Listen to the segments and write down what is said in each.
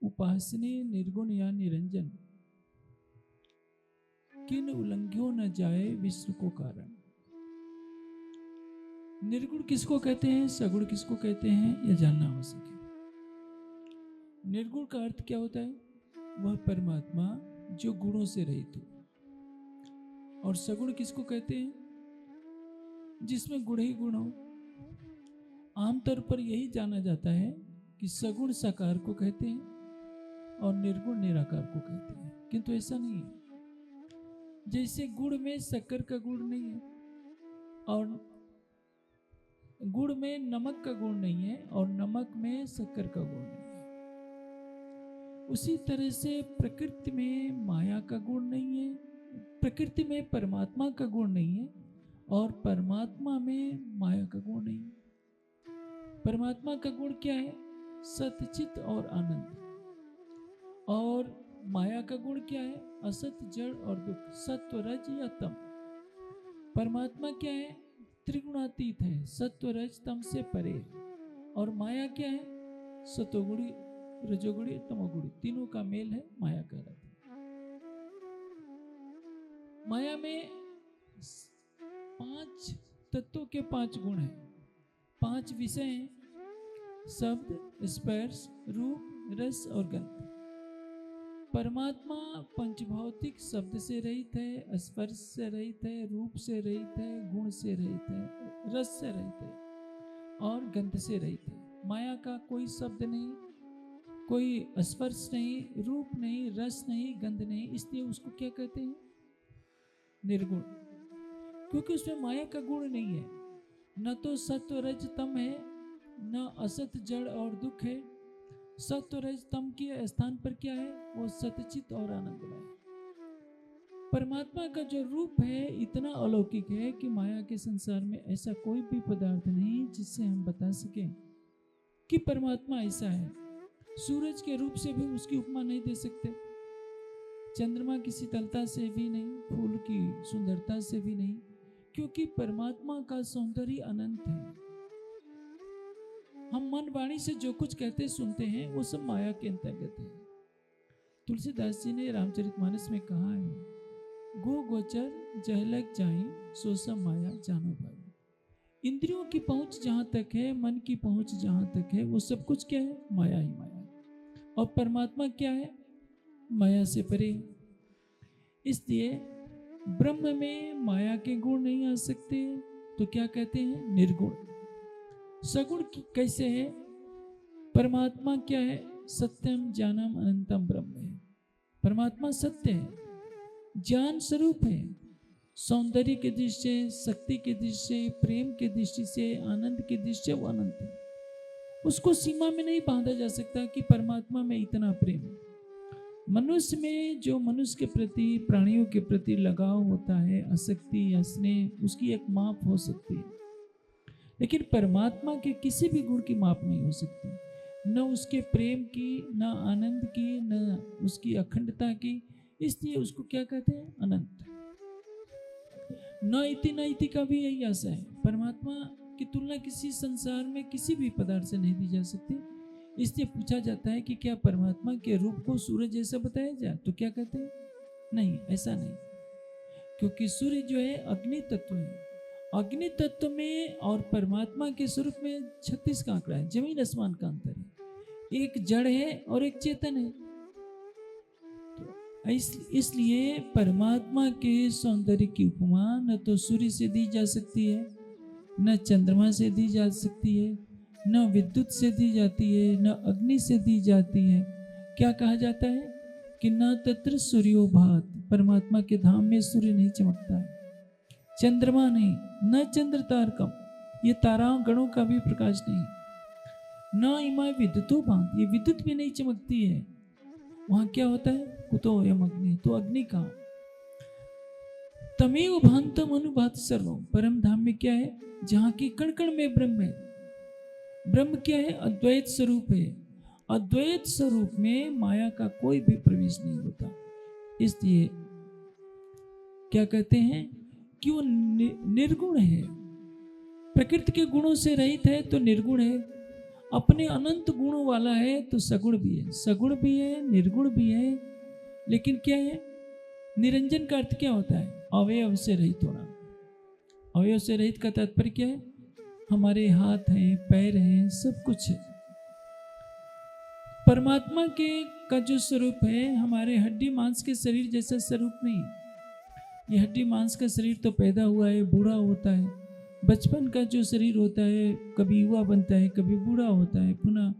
उपासने निर्गुण या निरंजन, किन उल्लंघ्यो न जाए विश्व को कारण। निर्गुण किसको कहते हैं, सगुण किसको कहते हैं, यह जानना आवश्यक है। निर्गुण का अर्थ क्या होता है? वह परमात्मा जो गुणों से रहित हो। और सगुण किसको कहते हैं? जिसमें गुण ही गुण हो। आमतौर पर यही जाना जाता है कि सगुण साकार को कहते हैं और निर्गुण निराकार को कहते हैं, किंतु ऐसा नहीं है। जैसे गुड़ में शक्कर का गुण नहीं है और गुड़ में नमक का गुण नहीं है और नमक में शक्कर का गुण नहीं है, उसी तरह से प्रकृति में माया का गुण नहीं है, प्रकृति में परमात्मा का गुण नहीं है और परमात्मा में माया का गुण नहीं है। परमात्मा का गुण क्या है? सतचित और आनंद। और माया का गुण क्या है? असत, जड़ और दुख, सत्व, रज या तम। परमात्मा क्या है? त्रिगुणातीत है, सत्व, रज, तम से परे। और माया क्या है? सतोगुणी, रजोगुणी, तमोगुणी, तीनों का मेल है माया का रथ। माया में 5 तत्वों के 5 गुण हैं, 5 विषय हैं: शब्द, स्पर्श, रूप, रस और गंध। परमात्मा पंचभौतिक शब्द से रहित है, स्पर्श से रहित है, रूप से रहित है, गुण से रहित है, रस से रहित है और गंध से रहित है। माया का कोई शब्द नहीं, कोई स्पर्श नहीं, रूप नहीं, रस नहीं, गंध नहीं, इसलिए उसको क्या कहते हैं? निर्गुण। क्योंकि उसमें माया का गुण नहीं है, न तो सत्व, रज, तम है, न असत, जड़ और दुख है। सत्व, रज, तम के स्थान पर क्या है? वो सतचित और आनंदमय। परमात्मा का जो रूप है इतना अलौकिक है कि माया के संसार में ऐसा कोई भी पदार्थ नहीं जिससे हम बता सकें कि परमात्मा ऐसा है। सूरज के रूप से भी उसकी उपमा नहीं दे सकते, चंद्रमा की शीतलता से भी नहीं, फूल की सुंदरता से भी नहीं, क्योंकि परमात्मा का सौंदर्य अनंत है। हम मन वाणी से जो कुछ कहते सुनते हैं वो सब माया के अंतर्गत है। तुलसीदास जी ने रामचरितमानस में कहा है, गो गोचर जहलक जाई सो सब माया जानो भाई। इंद्रियों की पहुंच जहां तक है, मन की पहुंच जहां तक है, वो सब कुछ क्या है? माया ही माया है। और परमात्मा क्या है? माया से परे। इसलिए ब्रह्म में माया के गुण नहीं आ सकते, तो क्या कहते हैं? निर्गुण। सगुण कैसे है? परमात्मा क्या है? सत्यम ज्ञानम अनंतम ब्रह्म है। परमात्मा सत्य है, ज्ञान स्वरूप है, सौंदर्य की दृष्टि से, शक्ति की दृष्टि से, प्रेम की दृष्टि से, आनंद की दृष्टि से वो अनंत है। उसको सीमा में नहीं बांधा जा सकता कि परमात्मा में इतना प्रेम है। मनुष्य में जो मनुष्य के प्रति, प्राणियों के प्रति लगाव होता है, आसक्ति या स्नेह, उसकी एक माप हो सकती है, लेकिन परमात्मा के किसी भी गुण की माप नहीं हो सकती। न उसके प्रेम की, न आनंद की, न उसकी अखंडता की। इसलिए उसको क्या कहते हैं? अनंत। न इति न इति का भी यही आशा है। परमात्मा की तुलना किसी संसार में किसी भी पदार्थ से नहीं दी जा सकती। इसलिए पूछा जाता है कि क्या परमात्मा के रूप को सूर्य जैसा बताया जाए? तो क्या कहते हैं? नहीं, ऐसा नहीं, क्योंकि सूर्य जो है अग्नि तत्व है। अग्नि तत्व में और परमात्मा के स्वरूप में 36 का आंकड़ा है, जमीन आसमान का अंतर है। एक जड़ है और एक चेतन है। तो इसलिए परमात्मा के सौंदर्य की उपमा न तो सूर्य से दी जा सकती है, न चंद्रमा से दी जा सकती है, न विद्युत से दी जाती है, न अग्नि से दी जाती है। क्या कहा जाता है कि न तत्र सूर्यो भात, परमात्मा के धाम में सूर्य नहीं चमकता है, चंद्रमा नहीं, न चंद्र तारकम, ये ताराओं गणों का भी प्रकाश नहीं, न इमा विद्युतो भात, ये विद्युत भी नहीं चमकती है। वहां क्या होता है? कुतो यम अग्नि, तो अग्नि का तमेव भांतम अनुभात सर्वम, परम धाम में क्या है? जहां की कण कण में ब्रह्म है। ब्रह्म क्या है? अद्वैत स्वरूप है। अद्वैत स्वरूप में माया का कोई भी प्रवेश नहीं होता। इसलिए क्या कहते हैं कि वो निर्गुण है। प्रकृति के गुणों से रहित है तो निर्गुण है, अपने अनंत गुणों वाला है तो सगुण भी है, सगुण भी है, निर्गुण भी है। लेकिन क्या है, निरंजन का अर्थ क्या होता है? अवयव से रहित होना। अवयव से रहित का तात्पर्य क्या है? हमारे हाथ हैं, पैर हैं, सब कुछ है। परमात्मा के का जो स्वरूप है, हमारे हड्डी मांस के शरीर जैसा स्वरूप नहीं। ये हड्डी मांस का शरीर तो पैदा हुआ है, बूढ़ा होता है। बचपन का जो शरीर होता है, कभी युवा बनता है, कभी बूढ़ा होता है, पुनः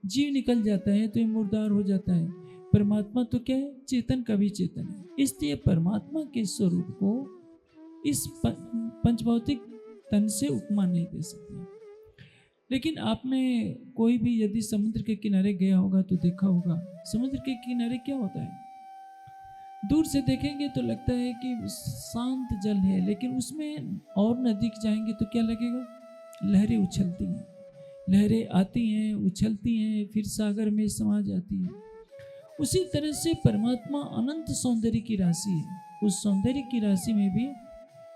जीव निकल जाता है तो ये मुर्दार हो जाता है। परमात्मा तो क्या है? चेतन का भी चेतन है। इसलिए परमात्मा के स्वरूप को इस पंचभौतिक तन से उपमा नहीं दे सकते। लेकिन आपने कोई भी यदि समुद्र के किनारे गया होगा तो देखा होगा, समुद्र के किनारे क्या होता है? दूर से देखेंगे तो लगता है कि शांत जल है, लेकिन उसमें और नजदीक जाएंगे तो क्या लगेगा? लहरें उछलती हैं, लहरें आती हैं, उछलती हैं, फिर सागर में समा जाती हैं। उसी तरह से परमात्मा अनंत सौंदर्य की राशि है। उस सौंदर्य की राशि में भी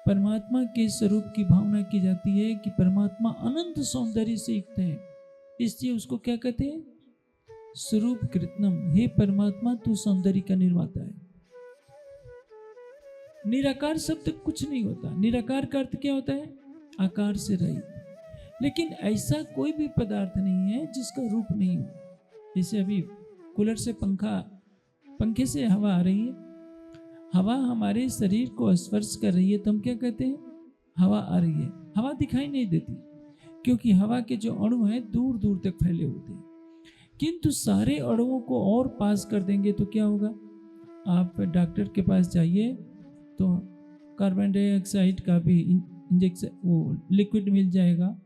परमात्मा के स्वरूप की भावना की जाती है कि परमात्मा अनंत सौंदर्य से युक्त है। इसलिए उसको क्या कहते हैं? स्वरूप कृत्नम। हे परमात्मा, तू सौंदर्य का निर्माता है। निराकार शब्द कुछ नहीं होता। निराकार का अर्थ क्या होता है? आकार से रहित। लेकिन ऐसा कोई भी पदार्थ नहीं है जिसका रूप नहीं हो। जैसे अभी कूलर से पंखे से हवा आ रही है, हवा हमारे शरीर को स्पर्श कर रही है तो हम क्या कहते हैं? हवा आ रही है। हवा दिखाई नहीं देती क्योंकि हवा के जो अणु हैं दूर दूर तक फैले होते हैं। किंतु सारे अणुओं को और पास कर देंगे तो क्या होगा? आप डॉक्टर के पास जाइए तो कार्बन डाइऑक्साइड का भी इंजेक्शन, वो लिक्विड मिल जाएगा।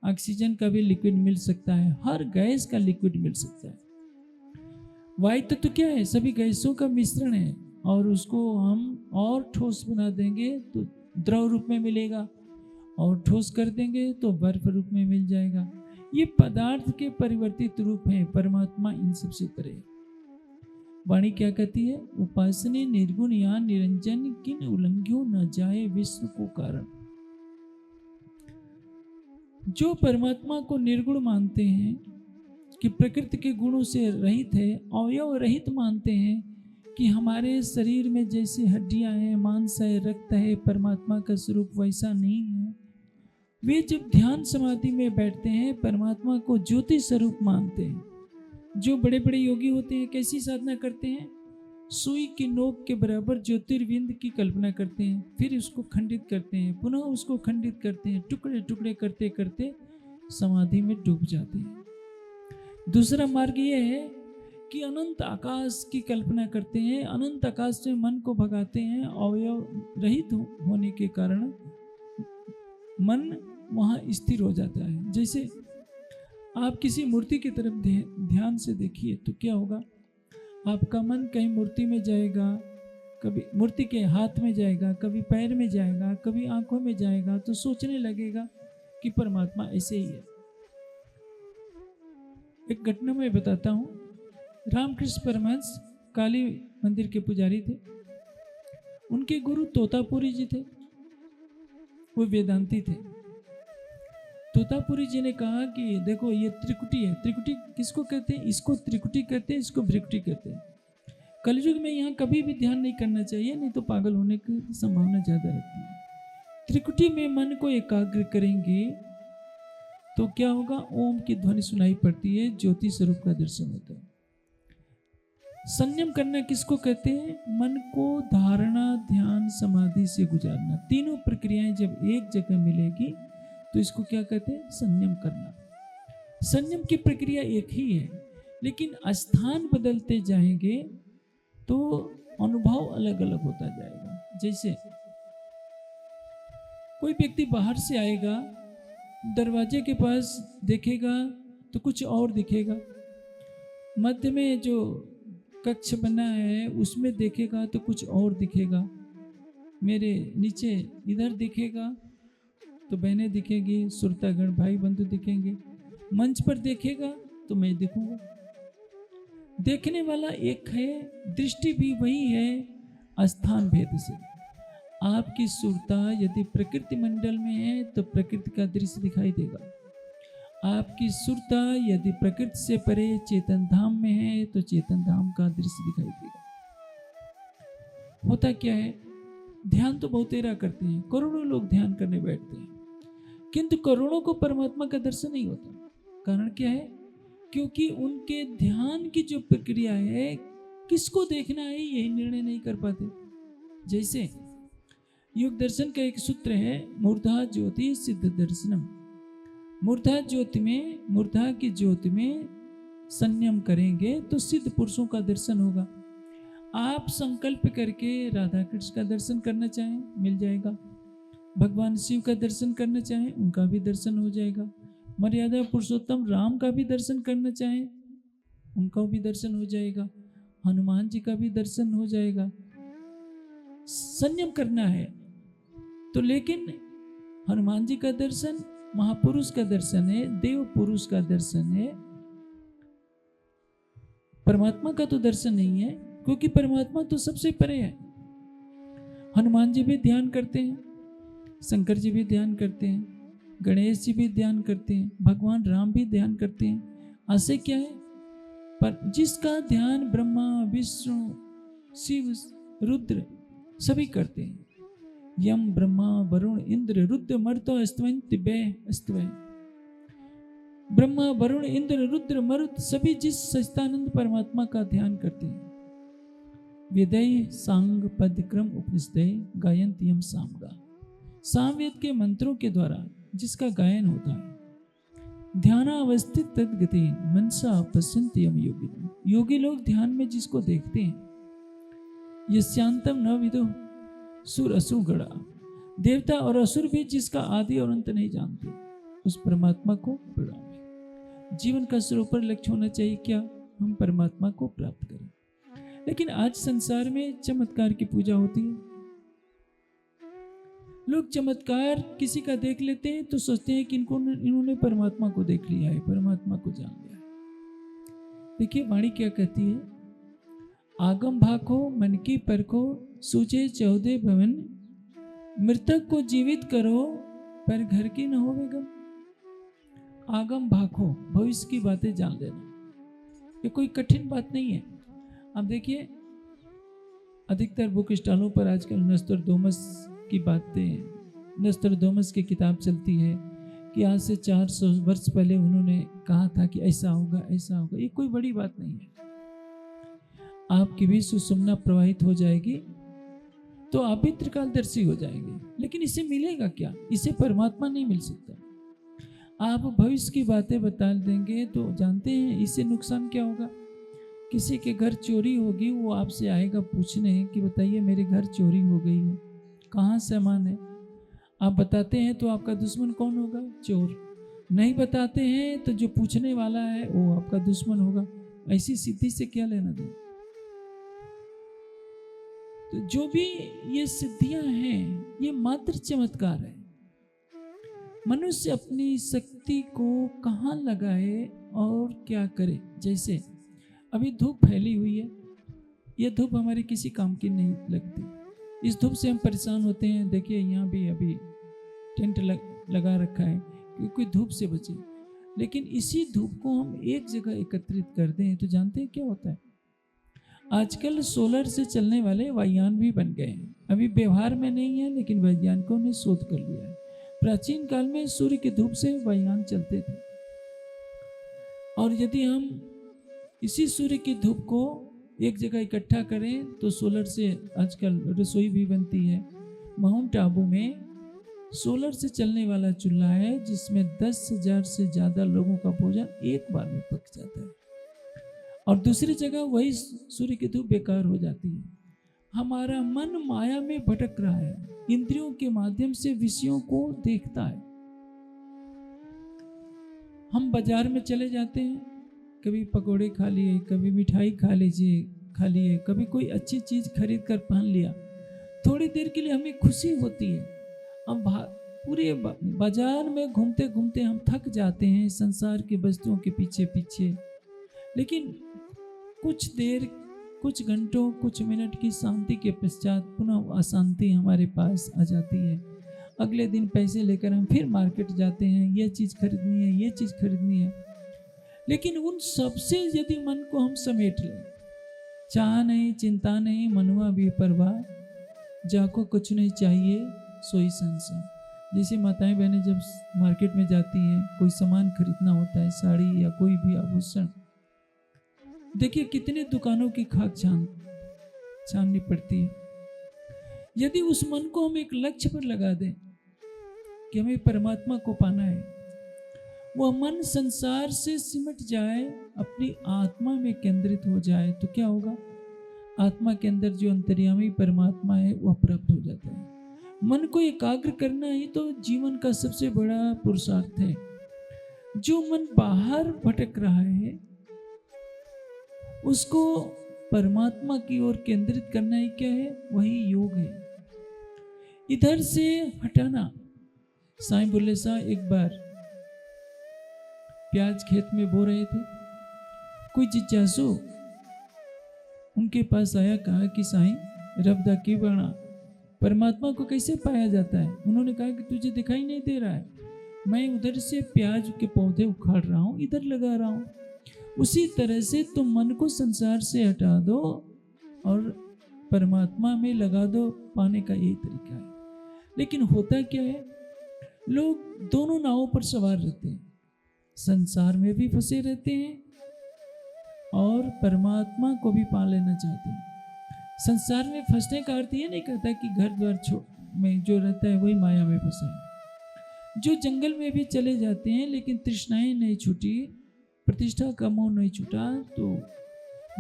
ऑक्सीजन का भी लिक्विड मिल सकता है, हर गैस का लिक्विड मिल सकता है। वायु तत्व क्या है? सभी गैसों का मिश्रण है, और उसको हम और ठोस बना देंगे तो द्रव रूप में मिलेगा, और ठोस कर देंगे तो बर्फ रूप में मिल जाएगा। ये पदार्थ के परिवर्तित रूप हैं। परमात्मा इन सबसे परे है। वाणी क्या कहती है? उपासने निर्गुण या निरंजन किन उल्लंघ्यो न जाए विश्व को कारण। जो परमात्मा को निर्गुण मानते हैं कि प्रकृति के गुणों से रहित है, अवयव रहित मानते हैं कि हमारे शरीर में जैसे हड्डियां हैं, मांस है, रक्त है, परमात्मा का स्वरूप वैसा नहीं है। वे जब ध्यान समाधि में बैठते हैं परमात्मा को ज्योति स्वरूप मानते हैं। जो बड़े बड़े योगी होते हैं कैसी साधना करते हैं? सुई की नोक के बराबर ज्योतिर्बिंद की कल्पना करते हैं, फिर उसको खंडित करते हैं, पुनः उसको खंडित करते हैं, टुकड़े टुकड़े करते करते समाधि में डूब जाते हैं। दूसरा मार्ग यह है कि अनंत आकाश की कल्पना करते हैं, अनंत आकाश में मन को भगाते हैं। अवयव रहित होने के कारण मन वहाँ स्थिर हो जाता है। जैसे आप किसी मूर्ति की तरफ ध्यान से देखिए तो क्या होगा? आपका मन कहीं मूर्ति में जाएगा, कभी मूर्ति के हाथ में जाएगा, कभी पैर में जाएगा, कभी आंखों में जाएगा, तो सोचने लगेगा कि परमात्मा ऐसे ही है। एक घटना मैं बताता हूँ। रामकृष्ण परमहंस काली मंदिर के पुजारी थे। उनके गुरु तोतापुरी जी थे, वो वेदांती थे। तोतापुरी जी ने कहा कि देखो ये त्रिकुटी है। त्रिकुटी किसको कहते हैं? इसको त्रिकुटी कहते हैं, इसको भ्रिकुटी कहते हैं। कलयुग में यहाँ कभी भी ध्यान नहीं करना चाहिए, नहीं तो पागल होने की संभावना ज्यादा रहती है। त्रिकुटी में मन को एकाग्र करेंगे तो क्या होगा? ओम की ध्वनि सुनाई पड़ती है, ज्योति स्वरूप का दर्शन होता है। संयम करना किसको कहते हैं? मन को धारणा, ध्यान, समाधि से गुजारना। तीनों प्रक्रियाएं जब एक जगह मिलेगी तो इसको क्या कहते हैं? संयम करना। संयम की प्रक्रिया एक ही है, लेकिन स्थान बदलते जाएंगे तो अनुभव अलग अलग होता जाएगा। जैसे कोई व्यक्ति बाहर से आएगा, दरवाजे के पास देखेगा तो कुछ और दिखेगा, मध्य में जो कक्ष बना है उसमें देखेगा तो कुछ और दिखेगा, मेरे नीचे इधर दिखेगा तो बहनें दिखेगी, श्रोतागण भाई बंधु दिखेंगे, मंच पर देखेगा तो मैं दिखूंगा। देखने वाला एक है, दृष्टि भी वही है, स्थान भेद से। आपकी सुरता यदि प्रकृति मंडल में है तो प्रकृति का दृश्य दिखाई देगा। आपकी सुरता यदि प्रकृति से परे चेतन धाम में है तो चेतन धाम का दृश्य दिखाई देगा। होता क्या है, ध्यान तो बहुतेरा करते हैं, करोड़ों लोग ध्यान करने बैठते हैं, किंतु करोड़ों को परमात्मा का दर्शन नहीं होता। कारण क्या है? क्योंकि उनके ध्यान की जो प्रक्रिया है, किसको देखना है यही निर्णय नहीं कर पाते। जैसे योग दर्शन का एक सूत्र है, मूर्धा ज्योति सिद्ध दर्शनम। मूर्धा ज्योति में, मूर्धा की ज्योति में संयम करेंगे तो सिद्ध पुरुषों का दर्शन होगा। आप संकल्प करके राधा कृष्ण का दर्शन करना चाहें, मिल जाएगा। भगवान शिव का दर्शन करना चाहें, उनका भी दर्शन हो जाएगा। मर्यादा पुरुषोत्तम राम का भी दर्शन करना चाहें, उनका भी दर्शन हो जाएगा। हनुमान जी का भी दर्शन हो जाएगा। संयम करना है तो, लेकिन हनुमान जी का दर्शन महापुरुष का दर्शन है, देव पुरुष का दर्शन है, परमात्मा का तो दर्शन नहीं है, क्योंकि परमात्मा तो सबसे परे है। हनुमान जी भी ध्यान करते हैं, शंकर जी भी ध्यान करते हैं, गणेश जी भी ध्यान करते हैं, भगवान राम भी ध्यान करते हैं। आशय क्या है? पर जिसका ध्यान ब्रह्मा विष्णु शिव रुद्र सभी करते हैं। यम ब्रह्मा वरुण इंद्र रुद्र मरुतो स्तवन्ति वे स्तवै। ब्रह्मा वरुण इंद्र रुद्र मरुत सभी जिस सच्चिदानंद परमात्मा का ध्यान करते हैं। वेदै सांग पद क्रम उपनिषदय गायन्ति यम सामगा। सामवेद के मंत्रों के द्वारा जिसका गायन होता है। ध्यानावस्थित तद्गति मनसा पश्यन्ति यम योगी। योगी लोग ध्यान में जिसको देखते हैं। यस्यांतम न विदुः सुर असुर गणा। देवता और असुर भी जिसका आदि और अंत नहीं जानते, उस परमात्मा को प्रणाम है। जीवन का सर्वोपरि लक्ष्य होना चाहिए क्या? हम परमात्मा को प्राप्त करें। लेकिन आज संसार में चमत्कार की पूजा होती है। लोग चमत्कार किसी का देख लेते हैं तो सोचते हैं कि इन्होंने परमात्मा को देख लिया है, परमात्मा को जान लिया है। देखिए वाणी क्या कहती है, आगम भाखो मन की परखो सूझे 14 भवन। मृतक को जीवित करो पर घर की न होवे गम। आगम भाखो, भविष्य की बातें जान लेना, ये कोई कठिन बात नहीं है। अब देखिए अधिकतर बुक स्टॉलों पर आजकल नोस्ट्राडामस की बातें, नोस्ट्राडामस की किताब चलती है कि आज से 400 वर्ष पहले उन्होंने कहा था कि ऐसा होगा ऐसा होगा। ये कोई बड़ी बात नहीं है। आपकी भी सुषुम्ना प्रवाहित हो जाएगी तो आप भी त्रिकालदर्शी हो जाएंगे। लेकिन इसे मिलेगा क्या? इसे परमात्मा नहीं मिल सकता। आप भविष्य की बातें बता देंगे तो जानते हैं इससे नुकसान क्या होगा। किसी के घर चोरी होगी, वो आपसे आएगा पूछने कि बताइए मेरे घर चोरी हो गई है, कहाँ सामान है। आप बताते हैं तो आपका दुश्मन कौन होगा? चोर। नहीं बताते हैं तो जो पूछने वाला है वो आपका दुश्मन होगा। ऐसी सिद्धि से क्या लेना देना। तो जो भी ये सिद्धियां हैं ये मात्र चमत्कार है। मनुष्य अपनी शक्ति को कहाँ लगाए और क्या करे। जैसे अभी धूप फैली हुई है, ये धूप हमारे किसी काम की नहीं लगती। इस धूप से हम परेशान होते हैं। देखिए यहाँ भी अभी टेंट लगा रखा है क्योंकि धूप से बचे। लेकिन इसी धूप को हम एक जगह एकत्रित कर दें तो जानते हैं क्या होता है। आजकल सोलर से चलने वाले वायुयान भी बन गए हैं। अभी व्यवहार में नहीं है लेकिन वैज्ञानिकों ने शोध कर लिया है। प्राचीन काल में सूर्य की धूप से वायुयान चलते थे, और यदि हम इसी सूर्य की धूप को एक जगह इकट्ठा करें तो सोलर से आजकल रसोई भी बनती है। माउंट आबू में सोलर से चलने वाला चूल्हा है जिसमें 10,000 से ज़्यादा लोगों का भोजन एक बार में पक जाता है, और दूसरी जगह वही सूर्य की धूप बेकार हो जाती है। हमारा मन माया में भटक रहा है, इंद्रियों के माध्यम से विषयों को देखता है। हम बाजार में चले जाते हैं, कभी पकोड़े खा लिए, कभी मिठाई खा लिए, कभी कोई अच्छी चीज खरीद कर पहन लिया। थोड़ी देर के लिए हमें खुशी होती है। हम पूरे बाजार में घूमते घूमते हम थक जाते हैं संसार की वस्तुओं के पीछे पीछे। लेकिन कुछ देर, कुछ घंटों, कुछ मिनट की शांति के पश्चात पुनः अशांति हमारे पास आ जाती है। अगले दिन पैसे लेकर हम फिर मार्केट जाते हैं, ये चीज़ खरीदनी है, ये चीज़ खरीदनी है। लेकिन उन सबसे यदि मन को हम समेट लें, चाह नहीं, चिंता नहीं, मनुआ बेपरवाह, जाको कुछ नहीं चाहिए सोई संसार। जैसे माताएं बहनें जब मार्केट में जाती हैं, कोई सामान खरीदना होता है, साड़ी या कोई भी आभूषण, देखिए कितने दुकानों की खाक छाननी पड़ती है। यदि उस मन को हम एक लक्ष्य पर लगा दें कि हमें परमात्मा को पाना है, वह मन संसार से सिमट जाए, अपनी आत्मा में केंद्रित हो जाए, तो क्या होगा? आत्मा के अंदर जो अंतर्यामी परमात्मा है वह प्राप्त हो जाता है। मन को एकाग्र करना ही तो जीवन का सबसे बड़ा पुरुषार्थ है। जो मन बाहर भटक रहा है उसको परमात्मा की ओर केंद्रित करना ही क्या है? वही योग है। इधर से हटाना। साईं बुल्ले साहब एक बार प्याज खेत में बो रहे थे। कोई जिज्ञासु उनके पास आया, कहा कि साईं रब दा की बना, परमात्मा को कैसे पाया जाता है? उन्होंने कहा कि तुझे दिखाई नहीं दे रहा है, मैं उधर से प्याज के पौधे उखाड़ रहा हूँ, इधर लगा रहा हूँ। उसी तरह से तुम मन को संसार से हटा दो और परमात्मा में लगा दो, पाने का यही तरीका है। लेकिन होता क्या है, लोग दोनों नावों पर सवार रहते हैं, संसार में भी फंसे रहते हैं और परमात्मा को भी पा लेना चाहते हैं। संसार में फंसने का अर्थ ये नहीं कहता कि घर द्वार में जो रहता है वही माया में फंसा है। जो जंगल में भी चले जाते हैं लेकिन तृष्णाएं नहीं छूटी, प्रतिष्ठा का मोह नहीं छूटा, तो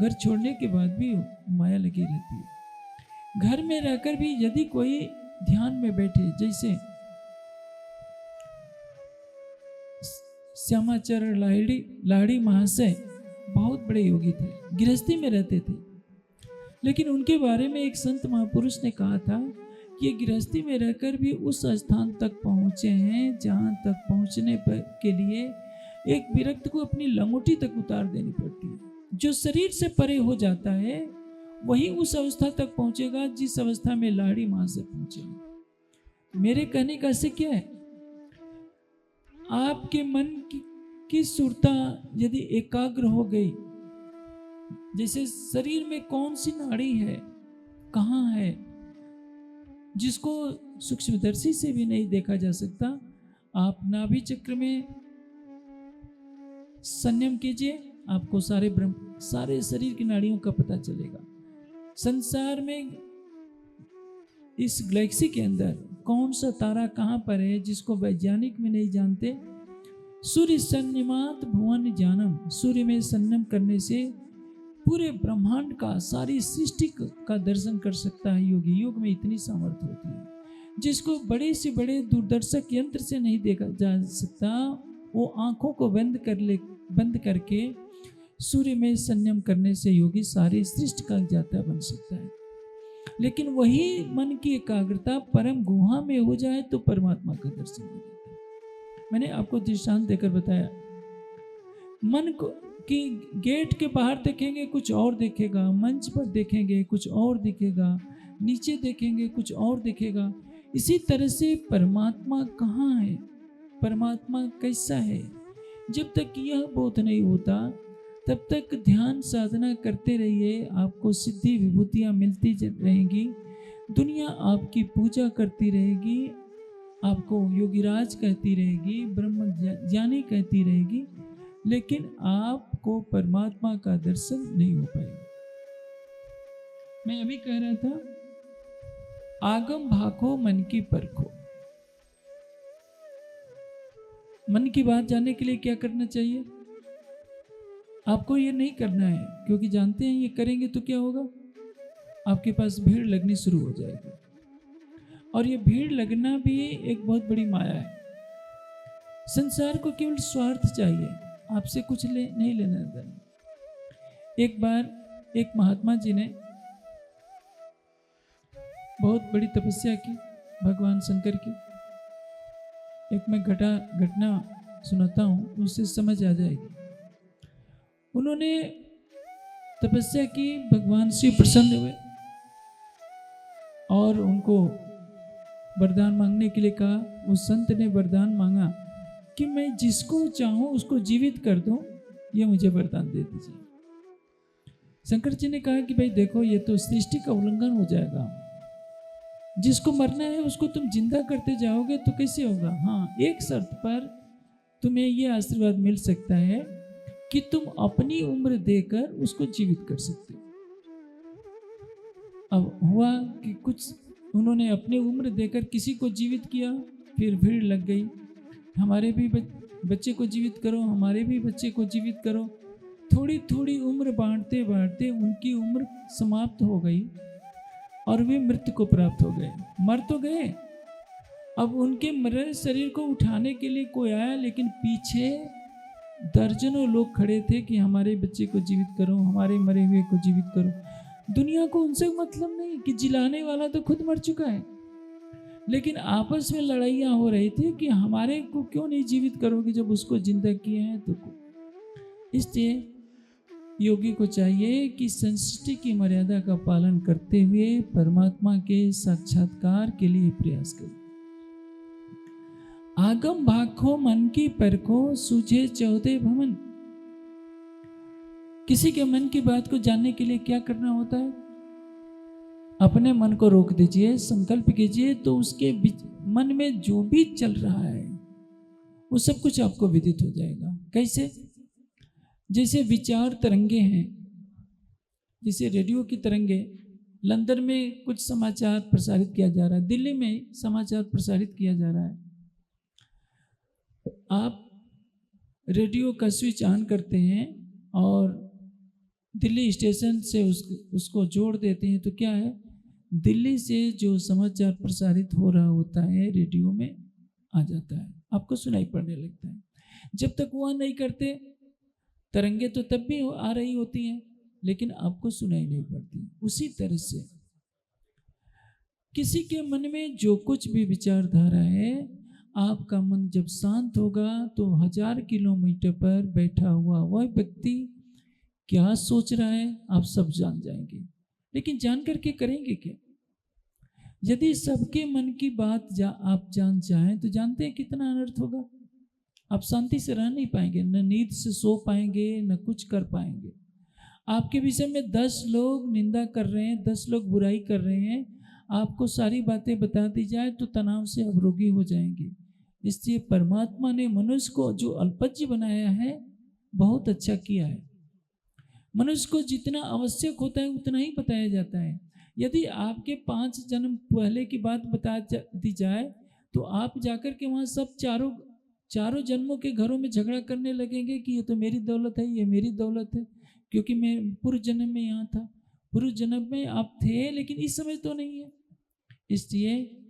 घर छोड़ने के बाद भी माया लगी रहती है। घर में रहकर भी यदि कोई ध्यान में बैठे, जैसे श्यामाचरण लाहिड़ी महाशय बहुत बड़े योगी थे, गृहस्थी में रहते थे, लेकिन उनके बारे में एक संत महापुरुष ने कहा था कि ये गृहस्थी में रहकर भी उस स्थान तक पहुंचे हैं जहां तक पहुंचने के लिए एक विरक्त को अपनी लंगोटी तक उतार देनी पड़ती है। जो शरीर से परे हो जाता है वही उस अवस्था तक पहुंचेगा जिस अवस्था में लाहिड़ी महाशय पहुंचे। मेरे कहने का से क्या है, आपके मन की सुरता यदि एकाग्र हो गई, जैसे शरीर में कौन सी नाड़ी है, कहाँ है, जिसको सूक्ष्मदर्शी से भी नहीं देखा जा सकता, आप नाभि चक्र में संयम कीजिए, आपको सारे शरीर की नाड़ियों का पता चलेगा। संसार में इस गैलेक्सी के अंदर कौन सा तारा कहाँ पर है जिसको वैज्ञानिक में नहीं जानते। सूर्य संयमात भुवन जानम, सूर्य में संयम करने से पूरे ब्रह्मांड का, सारी सृष्टि का दर्शन कर सकता है योगी। योग में इतनी सामर्थ्य होती है जिसको बड़े से बड़े दूरदर्शक यंत्र से नहीं देखा जा सकता। वो आंखों को बंद करके सूर्य में संयम करने से योगी सारी सृष्टि का ज्ञाता बन सकता है। लेकिन वही मन की एकाग्रता परम गुहा में हो जाए तो परमात्मा का दर्शन हो जाता है। मैंने आपको दृष्टांत देकर बताया, मन को कि गेट के बाहर देखेंगे कुछ और दिखेगा, मंच पर देखेंगे कुछ और दिखेगा, नीचे देखेंगे कुछ और दिखेगा। इसी तरह से परमात्मा कहाँ है, परमात्मा कैसा है, जब तक यह बोध नहीं होता तब तक ध्यान साधना करते रहिए, आपको सिद्धि विभूतियाँ मिलती रहेंगी, दुनिया आपकी पूजा करती रहेगी, आपको योगीराज कहती रहेगी, ब्रह्म ज्ञानी कहती रहेगी, लेकिन आपको परमात्मा का दर्शन नहीं हो पाएगा। मैं अभी कह रहा था, आगम भाखो मन की परखो। मन की बात जानने के लिए क्या करना चाहिए? आपको ये नहीं करना है, क्योंकि जानते हैं ये करेंगे तो क्या होगा, आपके पास भीड़ लगनी शुरू हो जाएगी। और ये भीड़ लगना भी एक बहुत बड़ी माया है। संसार को केवल स्वार्थ चाहिए, आपसे कुछ नहीं लेना देना। एक बार एक महात्मा जी ने बहुत बड़ी तपस्या की भगवान शंकर की। एक मैं घटना सुनाता हूँ, उससे समझ आ जाएगी। उन्होंने तपस्या की, भगवान शिव प्रसन्न हुए और उनको वरदान मांगने के लिए कहा। उस संत ने वरदान मांगा कि मैं जिसको चाहूं उसको जीवित कर दूं, ये मुझे वरदान दे दीजिए। शंकर जी ने कहा कि भाई देखो, ये तो सृष्टि का उल्लंघन हो जाएगा। जिसको मरना है उसको तुम जिंदा करते जाओगे तो कैसे होगा। हाँ, एक शर्त पर तुम्हें ये आशीर्वाद मिल सकता है कि तुम अपनी उम्र देकर उसको जीवित कर सकते हो। अब हुआ कि कुछ उन्होंने अपनी उम्र देकर किसी को जीवित किया, फिर भीड़ लग गई, हमारे भी बच्चे को जीवित करो, हमारे भी बच्चे को जीवित करो। थोड़ी थोड़ी उम्र बांटते बांटते उनकी उम्र समाप्त हो गई और वे मृत्यु को प्राप्त हो गए। मर तो गए। अब उनके मरे शरीर को उठाने के लिए कोई आया, लेकिन पीछे दर्जनों लोग खड़े थे कि हमारे बच्चे को जीवित करो, हमारे मरे हुए को जीवित करो। दुनिया को उनसे मतलब नहीं कि जिलाने वाला तो खुद मर चुका है, लेकिन आपस में लड़ाइयाँ हो रही थी कि हमारे को क्यों नहीं जीवित करोगे जब उसको जिंदा किए हैं तो। इसलिए योगी को चाहिए कि संस्कृति की मर्यादा का पालन करते हुए परमात्मा के साक्षात्कार के लिए प्रयास करें। आगम भाखो मन की परखो, सूझे चौथे भवन। किसी के मन की बात को जानने के लिए क्या करना होता है? अपने मन को रोक दीजिए, संकल्प कीजिए, तो उसके मन में जो भी चल रहा है वो सब कुछ आपको विदित हो जाएगा। कैसे? जैसे विचार तरंगे हैं, जैसे रेडियो की तरंगे। लंदन में कुछ समाचार प्रसारित किया जा रहा है, दिल्ली में समाचार प्रसारित किया जा रहा है। आप रेडियो का स्विच ऑन करते हैं और दिल्ली स्टेशन से उसको जोड़ देते हैं, तो क्या है, दिल्ली से जो समाचार प्रसारित हो रहा होता है रेडियो में आ जाता है, आपको सुनाई पड़ने लगता है। जब तक वह नहीं करते, तरंगे तो तब भी आ रही होती हैं, लेकिन आपको सुनाई नहीं पड़ती। उसी तरह से किसी के मन में जो कुछ भी विचारधारा है, आपका मन जब शांत होगा तो 1000 किलोमीटर पर बैठा हुआ वह व्यक्ति क्या सोच रहा है आप सब जान जाएंगे। लेकिन जान करके करेंगे क्या? यदि सबके मन की बात आप जान जाएं तो जानते हैं कितना अनर्थ होगा। आप शांति से रह नहीं पाएंगे, न नींद से सो पाएंगे, न कुछ कर पाएंगे। आपके विषय में 10 लोग निंदा कर रहे हैं, 10 लोग बुराई कर रहे हैं, आपको सारी बातें बता दी जाए तो तनाव से आप रोगी हो जाएंगे। इसलिए परमात्मा ने मनुष्य को जो अल्पज्य बनाया है बहुत अच्छा किया है। मनुष्य को जितना आवश्यक होता है उतना ही बताया जाता है। यदि आपके 5 जन्म पहले की बात बता दी जाए तो आप जाकर के वहाँ सब चारों जन्मों के घरों में झगड़ा करने लगेंगे कि ये तो मेरी दौलत है, ये मेरी दौलत है, क्योंकि मैं पूर्व जन्म में यहाँ था, पूर्व जन्म में आप थे लेकिन इस समय तो नहीं है। इसलिए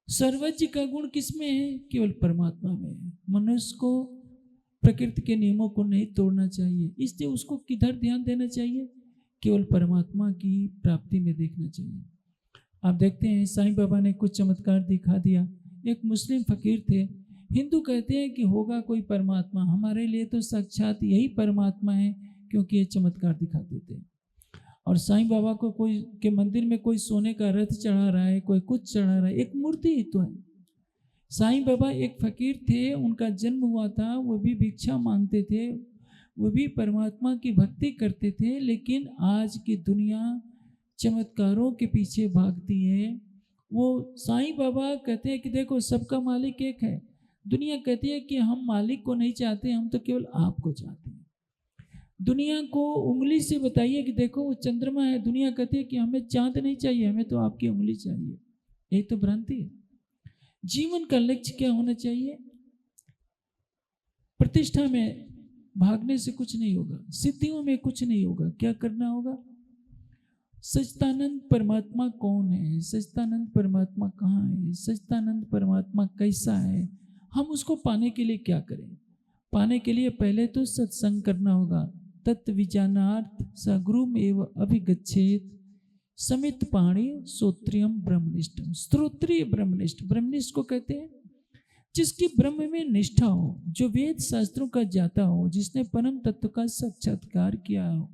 सर्वज्ञ का गुण किसमें है? केवल परमात्मा में है। मनुष्य को प्रकृति के नियमों को नहीं तोड़ना चाहिए, इसलिए उसको किधर ध्यान देना चाहिए? केवल परमात्मा की प्राप्ति में देखना चाहिए। आप देखते हैं साईं बाबा ने कुछ चमत्कार दिखा दिया। एक मुस्लिम फकीर थे, हिंदू कहते हैं कि होगा कोई परमात्मा, हमारे लिए तो साक्षात यही परमात्मा है, क्योंकि ये चमत्कार दिखाते थे। और साईं बाबा को कोई के मंदिर में कोई सोने का रथ चढ़ा रहा है, कोई कुछ चढ़ा रहा है, एक मूर्ति ही तो है। साईं बाबा एक फकीर थे, उनका जन्म हुआ था, वो भी भिक्षा मांगते थे, वो भी परमात्मा की भक्ति करते थे, लेकिन आज की दुनिया चमत्कारों के पीछे भागती है। वो साईं बाबा कहते हैं कि देखो सबका मालिक एक है। दुनिया कहती है कि हम मालिक को नहीं चाहते, हम तो केवल आपको चाहते हैं। दुनिया को उंगली से बताइए कि देखो वो चंद्रमा है, दुनिया कहती है कि हमें चांद नहीं चाहिए, हमें तो आपकी उंगली चाहिए। यही तो भ्रांति है। जीवन का लक्ष्य क्या होना चाहिए? प्रतिष्ठा में भागने से कुछ नहीं होगा, सिद्धियों में कुछ नहीं होगा। क्या करना होगा? सच्चिदानंद परमात्मा कौन है, सच्चिदानंद परमात्मा कहाँ है, सच्चिदानंद परमात्मा कैसा है, हम उसको पाने के लिए क्या करें? पाने के लिए पहले तो सत्संग करना होगा। तत्व विजानार्थ सगुरुम एव अभिगच्छेत समित पाणी श्रोत्रियम ब्रह्मनिष्ठम। श्रोत्रिय ब्रह्मनिष्ठ, ब्रह्मनिष्ठ को कहते हैं जिसकी ब्रह्म में निष्ठा हो, जो वेद शास्त्रों का ज्ञाता हो, जिसने परम तत्व का साक्षात्कार किया हो,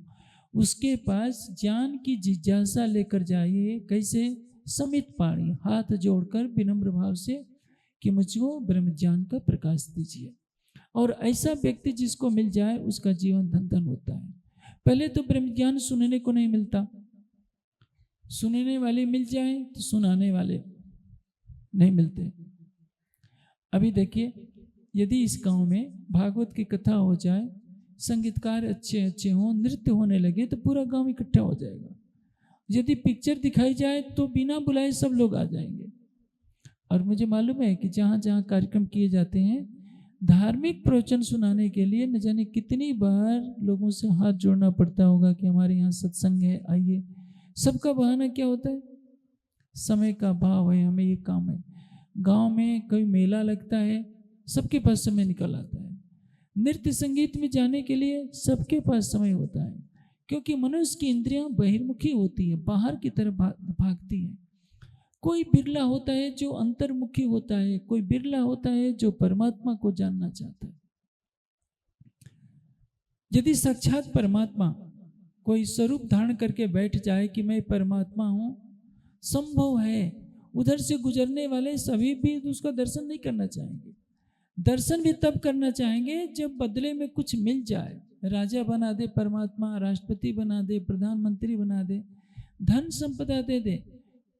उसके पास ज्ञान की जिज्ञासा लेकर जाइए। कैसे? समित पाणी, हाथ जोड़कर विनम्र भाव से कि मुझको ब्रह्म ज्ञान का प्रकाश दीजिए। और ऐसा व्यक्ति जिसको मिल जाए उसका जीवन धन धन होता है। पहले तो ब्रह्म ज्ञान सुनने को नहीं मिलता, सुनने वाले मिल जाए तो सुनाने वाले नहीं मिलते। अभी देखिए, यदि इस गांव में भागवत की कथा हो जाए, संगीतकार अच्छे अच्छे हों, नृत्य होने लगे तो पूरा गांव इकट्ठा हो जाएगा। यदि पिक्चर दिखाई जाए तो बिना बुलाए सब लोग आ जाएंगे। और मुझे मालूम है कि जहाँ जहाँ कार्यक्रम किए जाते हैं, धार्मिक प्रवचन सुनाने के लिए न जाने कितनी बार लोगों से हाथ जोड़ना पड़ता होगा कि हमारे यहाँ सत्संग है, आइए। सबका बहाना क्या होता है? समय का भाव है, हमें ये काम है। गांव में कोई मेला लगता है, सबके पास समय निकल आता है। नृत्य संगीत में जाने के लिए सबके पास समय होता है, क्योंकि मनुष्य की इंद्रियां बहिर्मुखी होती है, बाहर की तरफ भागती है। कोई बिरला होता है जो अंतर्मुखी होता है, कोई बिरला होता है जो परमात्मा को जानना चाहता है। यदि साक्षात परमात्मा कोई स्वरूप धारण करके बैठ जाए कि मैं परमात्मा हूं, संभव है उधर से गुजरने वाले सभी भी उसका दर्शन नहीं करना चाहेंगे। दर्शन भी तब करना चाहेंगे जब बदले में कुछ मिल जाए। राजा बना दे परमात्मा, राष्ट्रपति बना दे, प्रधानमंत्री बना दे, धन संपदा दे दे,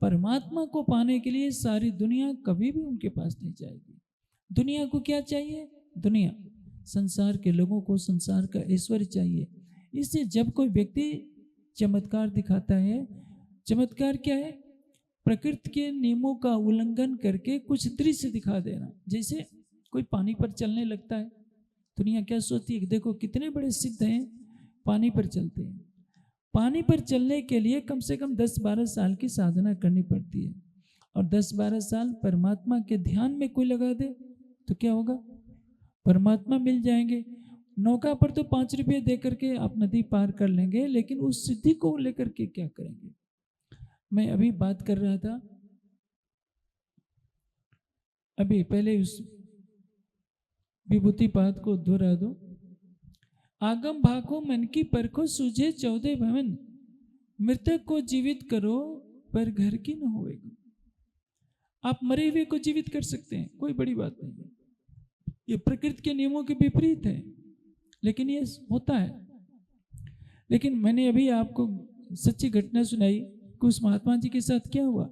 परमात्मा को पाने के लिए सारी दुनिया कभी भी उनके पास नहीं जाएगी। दुनिया को क्या चाहिए? दुनिया, संसार के लोगों को संसार का ऐश्वर्य चाहिए। इससे जब कोई व्यक्ति चमत्कार दिखाता है, चमत्कार क्या है? प्रकृति के नियमों का उल्लंघन करके कुछ दृश्य दिखा देना। जैसे कोई पानी पर चलने लगता है, दुनिया क्या सोचती है कि देखो कितने बड़े सिद्ध हैं, पानी पर चलते हैं। पानी पर चलने के लिए कम से कम 10-12 साल की साधना करनी पड़ती है, और 10-12 साल परमात्मा के ध्यान में कोई लगा दे तो क्या होगा? परमात्मा मिल जाएंगे। नौका पर तो 5 रुपये दे करके आप नदी पार कर लेंगे, लेकिन उस सिद्धि को लेकर के क्या करेंगे? मैं अभी बात कर रहा था, अभी पहले उस विभूति पाद को दोहरा दो। आगम भागो मन की परखो, सूझे 14 भवन, मृतक को जीवित करो पर घर की न होएगा। आप मरे हुए को जीवित कर सकते हैं, कोई बड़ी बात नहीं है। ये प्रकृति के नियमों के विपरीत है, लेकिन ये होता है। लेकिन मैंने अभी आपको सच्ची घटना सुनाई कि उस महात्मा जी के साथ क्या हुआ।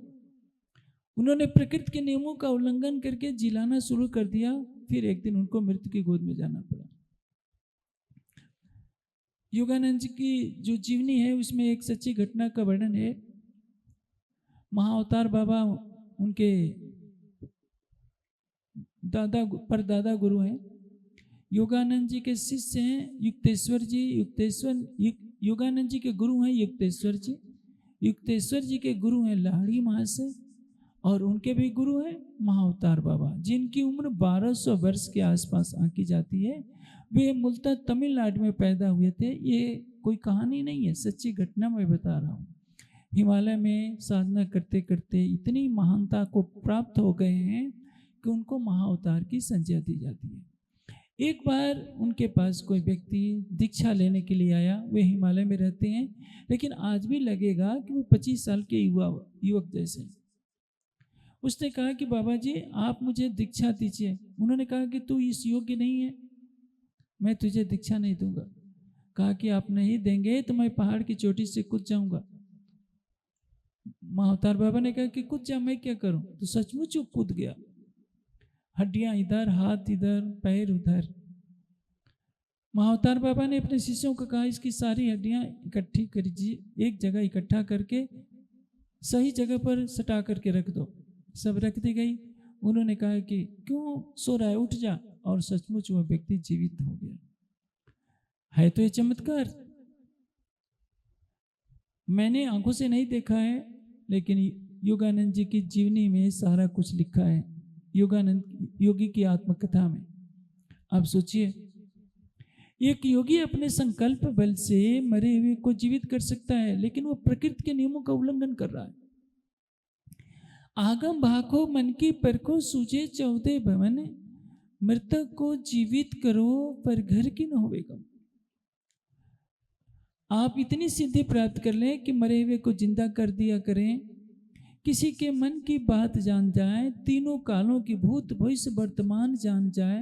उन्होंने प्रकृति के नियमों का उल्लंघन करके जिलाना शुरू कर दिया, फिर एक दिन उनको मृत्यु की गोद में जाना पड़ा। योगानंद जी की जो जीवनी है उसमें एक सच्ची घटना का वर्णन है। महाअवतार बाबा उनके परदादा गुरु हैं। योगानंद जी के शिष्य हैं युक्तेश्वर जी। योगानंद जी के गुरु हैं युक्तेश्वर जी। युक्तेश्वर जी के गुरु हैं लाड़ी महाशय, और उनके भी गुरु हैं महाअवतार बाबा, जिनकी उम्र 1200 वर्ष के आसपास आंकी जाती है। वे मूलतः तमिलनाडु में पैदा हुए थे। ये कोई कहानी नहीं है, सच्ची घटना मैं बता रहा हूँ। हिमालय में साधना करते करते इतनी महानता को प्राप्त हो गए हैं कि उनको महाअवतार की संज्ञा दी जाती है। एक बार उनके पास कोई व्यक्ति दीक्षा लेने के लिए आया। वे हिमालय में रहते हैं, लेकिन आज भी लगेगा कि वो 25 साल के युवक जैसे। उसने कहा कि बाबा जी आप मुझे दीक्षा दीजिए। उन्होंने कहा कि तू इस योग्य नहीं है, मैं तुझे दीक्षा नहीं दूंगा। कहा कि आप नहीं देंगे तो मैं पहाड़ की चोटी से कूद जाऊंगा। महाअवतार बाबा ने कहा कि कूद जा, मैं क्या करूं? तो सचमुच वो कूद गया। हड्डियां इधर, हाथ इधर, पैर उधर। महाअवतार बाबा ने अपने शिष्यों को कहा इसकी सारी हड्डियां इकट्ठी करिए, एक जगह इकट्ठा करके सही जगह पर सटा करके रख दो। सब रख दी गई। उन्होंने कहा कि क्यों सो रहा है, उठ जा, और सचमुच वह व्यक्ति जीवित हो गया। है तो ये चमत्कार। मैंने आंखों से नहीं देखा है, लेकिन योगानंद जी की जीवनी में सारा कुछ लिखा है, योगानंद योगी की आत्मकथा में। आप सोचिए, एक योगी अपने संकल्प बल से मरे हुए को जीवित कर सकता है, लेकिन वो प्रकृति के नियमों का उल्लंघन कर रहा है। आगम भाखो मन की परखो, सूझे 14 भवन, मृतक को जीवित करो पर घर की न होवेगा। आप इतनी सिद्धि प्राप्त कर लें कि मरे हुए को जिंदा कर दिया करें, किसी के मन की बात जान जाए, तीनों कालों की भूत भविष्य वर्तमान जान जाए,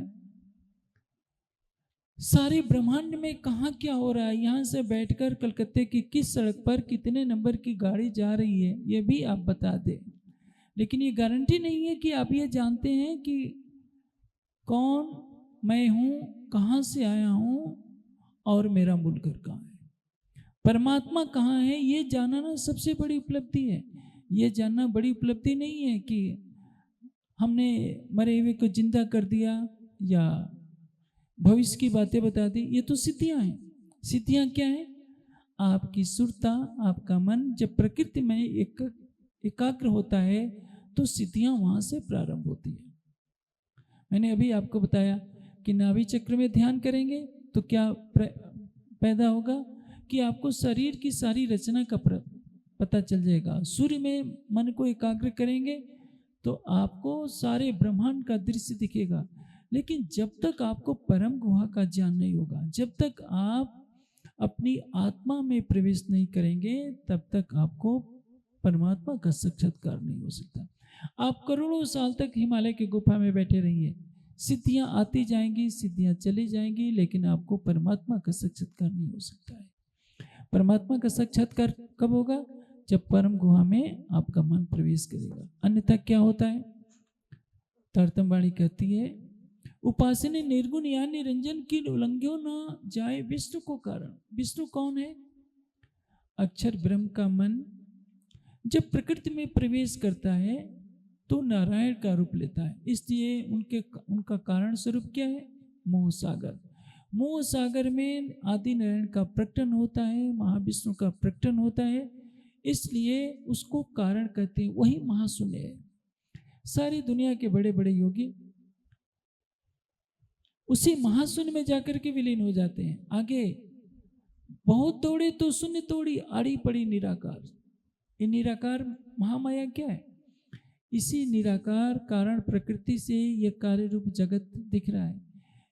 सारे ब्रह्मांड में कहाँ क्या हो रहा है, यहाँ से बैठकर कलकत्ते की किस सड़क पर कितने नंबर की गाड़ी जा रही है, ये भी आप बता दें। लेकिन ये गारंटी नहीं है कि आप ये जानते हैं कि कौन मैं हूँ, कहाँ से आया हूँ और मेरा मूल घर कहाँ है, परमात्मा कहाँ है। ये जानना सबसे बड़ी उपलब्धि है। ये जानना बड़ी उपलब्धि नहीं है कि हमने मरे हुए को जिंदा कर दिया या भविष्य की बातें बता दी। ये तो सिद्धियां हैं। सिद्धियां क्या है? आपकी सुरता, आपका मन जब प्रकृति में एकाग्र होता है तो सिद्धियां वहां से प्रारंभ होती है। मैंने अभी आपको बताया कि नाभि चक्र में ध्यान करेंगे तो क्या पैदा होगा कि आपको शरीर की सारी रचना का पता चल जाएगा। सूर्य में मन को एकाग्र करेंगे तो आपको सारे ब्रह्मांड का दृश्य दिखेगा। लेकिन जब तक आपको परम गुहा का ज्ञान नहीं होगा, जब तक आप अपनी आत्मा में प्रवेश नहीं करेंगे, तब तक आपको परमात्मा का साक्षात्कार नहीं हो सकता। आप करोड़ों साल तक हिमालय की गुफा में बैठे रहिए, सिद्धियां आती जाएंगी, सिद्धियां चली जाएंगी, लेकिन आपको परमात्मा का साक्षात्कार नहीं हो सकता है। परमात्मा का साक्षात्कार कब होगा? जब परम गुहा में आपका मन प्रवेश करेगा। अन्यथा क्या होता है? तारतम वाणी कहती है, उपासने निर्गुण या निरंजन की उल्लंघ्यो न जाए विष्णु को कारण। विष्णु कौन है? अक्षर ब्रह्म का मन जब प्रकृति में प्रवेश करता है तो नारायण का रूप लेता है। इसलिए उनका कारण स्वरूप क्या है? मोह सागर। मोह सागर में आदि नारायण का प्रकटन होता है, महाविष्णु का प्रकटन होता है, इसलिए उसको कारण कहते हैं। वही महाशून्य है। सारी दुनिया के बड़े बड़े योगी उसी महाशून्य में जाकर के विलीन हो जाते हैं। आगे बहुत दौड़े तो शून्य तोड़ी, आड़ी पड़ी निराकार। ये निराकार महामाया क्या है? इसी निराकार कारण प्रकृति से ये कार्य रूप जगत दिख रहा है।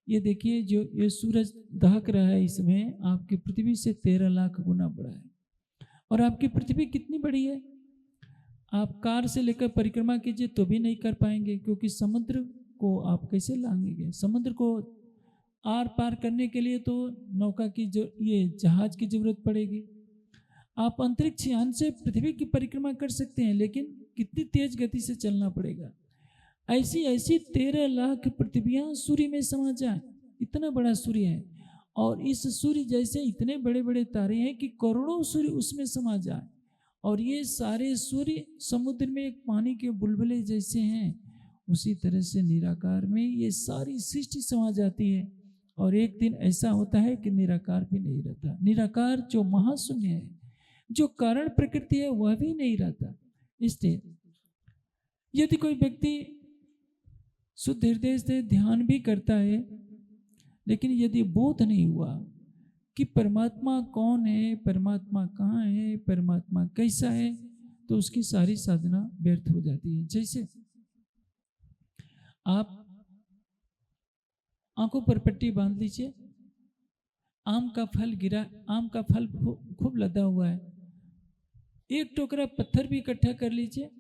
ये देखिए, जो ये सूरज दहक रहा है, इसमें आपकी पृथ्वी से 13 लाख गुना बड़ा है। और आपकी पृथ्वी कितनी बड़ी है? आप कार से लेकर परिक्रमा कीजिए तो भी नहीं कर पाएंगे, क्योंकि समुद्र को आप कैसे लांघेंगे? समुद्र को आर पार करने के लिए तो नौका की जो ये जहाज की जरूरत पड़ेगी। आप अंतरिक्ष यान से पृथ्वी की परिक्रमा कर सकते हैं, लेकिन कितनी तेज गति से चलना पड़ेगा। ऐसी ऐसी 13 लाख पृथ्वियां सूर्य में समा जाए, इतना बड़ा सूर्य है। और इस सूर्य जैसे इतने बड़े बड़े तारे हैं कि करोड़ों सूर्य उसमें समा जाए। और ये सारे सूर्य समुद्र में एक पानी के बुलबुले जैसे हैं। उसी तरह से निराकार में ये सारी सृष्टि समा जाती है। और एक दिन ऐसा होता है कि निराकार भी नहीं रहता। निराकार जो महाशून्य है, जो कारण प्रकृति है, वह भी नहीं रहता। इसलिए यदि कोई व्यक्ति शुद्ध हृदय से ध्यान भी करता है, लेकिन यदि बोध नहीं हुआ कि परमात्मा कौन है, परमात्मा कहाँ है, परमात्मा कैसा है, तो उसकी सारी साधना व्यर्थ हो जाती है। जैसे आप आंखों पर पट्टी बांध लीजिए, आम का फल गिरा, आम का फल खूब लदा हुआ है, एक टोकरा पत्थर भी इकट्ठा कर लीजिए